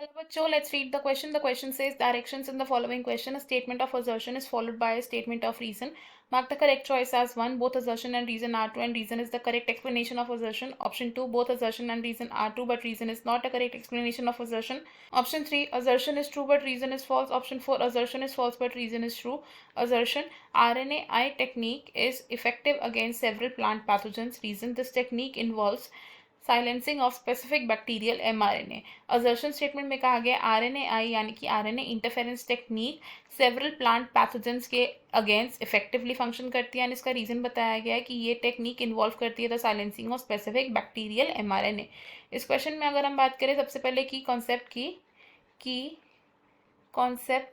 Hello, bachcho, let's read the question. The question says directions in the following question. A statement of assertion is followed by a statement of reason. Mark the correct choice as 1. Both assertion and reason are true and reason is the correct explanation of assertion. Option 2. Both assertion and reason are true but reason is not a correct explanation of assertion. Option 3. Assertion is true but reason is false. Option 4. Assertion is false but reason is true. Assertion. RNAi technique is effective against several plant pathogens. Reason. This technique involves silencing of specific bacterial mRNA. Assertion statement में कहा गया RNAi यानी कि RNA interference technique several plant pathogens के against effectively function करती है and इसका reason बताया गया है कि ये टेक्निक इन्वॉल्व करती है the silencing of specific bacterial mRNA. इस क्वेश्चन में अगर हम बात करें सबसे पहले की कॉन्सेप्ट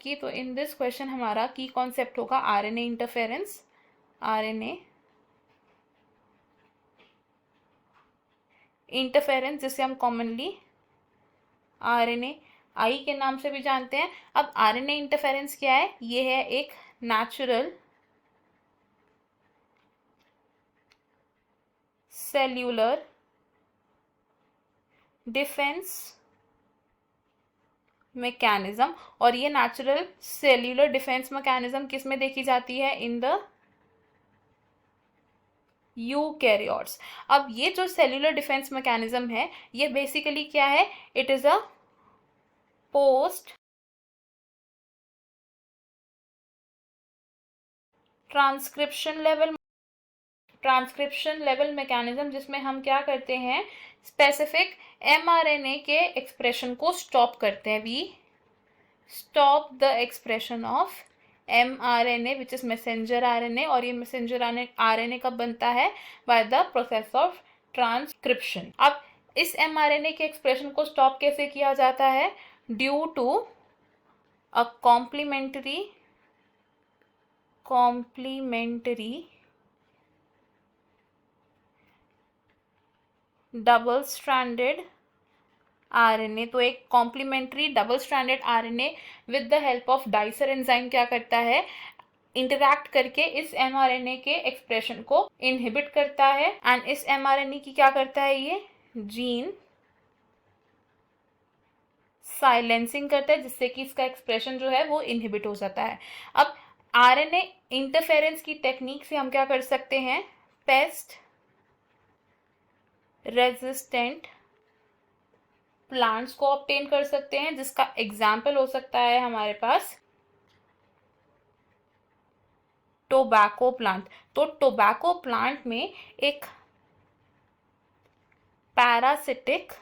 की तो इन दिस क्वेश्चन हमारा की कॉन्सेप्ट होगा RNA इंटरफेरेंस. RNA इंटरफेरेंस जिसे हम कॉमनली RNAi के नाम से भी जानते हैं. अब RNA इंटरफेरेंस क्या है? ये है एक नेचुरल सेल्यूलर डिफेंस मैकेनिज्म. और ये नेचुरल सेल्यूलर डिफेंस मैकेनिज्म किस में देखी जाती है? In the eukaryotes. अब ये जो सेल्यूलर डिफेंस मैकेनिज्म है ये बेसिकली क्या है? It is a post transcription level mechanism जिसमें हम क्या करते हैं? स्पेसिफिक mRNA के एक्सप्रेशन को स्टॉप करते हैं. We stop the expression of mRNA which is messenger RNA. और ये मैसेंजर RNA कब बनता है? By the process of transcription. अब इस mRNA के एक्सप्रेशन को स्टॉप कैसे किया जाता है? Due to a complementary double stranded RNA. तो एक complementary double stranded RNA with the help of dicer enzyme क्या करता है? इंटरैक्ट करके इस mRNA के एक्सप्रेशन को इनहिबिट करता है एंड इस mRNA की क्या करता है? ये जीन साइलेंसिंग करता है जिससे कि इसका एक्सप्रेशन जो है वो इनहिबिट हो जाता है. अब RNA इंटरफेरेंस की टेक्निक से हम क्या कर सकते हैं? पेस्ट रेजिस्टेंट प्लांट्स को ऑब्टेन कर सकते हैं जिसका एग्जाम्पल हो सकता है हमारे पास टोबैको प्लांट. तो टोबैको प्लांट में एक पैरासिटिक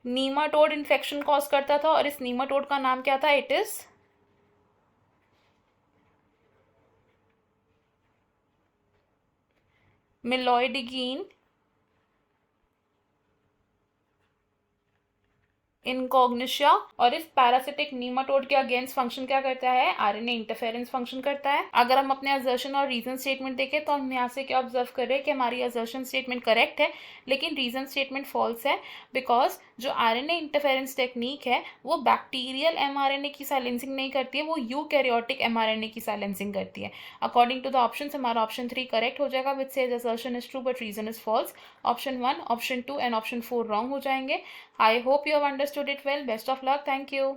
नीमाटोड इन्फेक्शन कॉज करता था और इस नीमाटोड का नाम क्या था? It is Meloidogyne incognita. और इस पैरासिटिक नीमाटोड के अगेंस्ट फंक्शन क्या करता है? RNA इंटरफेरेंस फंक्शन करता है. अगर हम अपने असर्शन और रीजन स्टेटमेंट देखें तो हम यहाँ से क्या ऑब्जर्व कर रहे हैं कि हमारी असर्शन स्टेटमेंट करेक्ट है लेकिन रीजन स्टेटमेंट फॉल्स है बिकॉज जो RNA इंटरफेरेंस टेक्निक है वो बैक्टीरियल mRNA की साइलेंसिंग नहीं करती है, वो यूकैरियोटिक mRNA की साइलेंसिंग करती है. अकॉर्डिंग टू द ऑप्शन हमारा ऑप्शन 3 करेक्ट हो जाएगा which says assertion is true but reason is false. Option 1, option 2 and option 4 wrong हो जाएंगे. I hope you have understood it well. Best of luck. Thank you.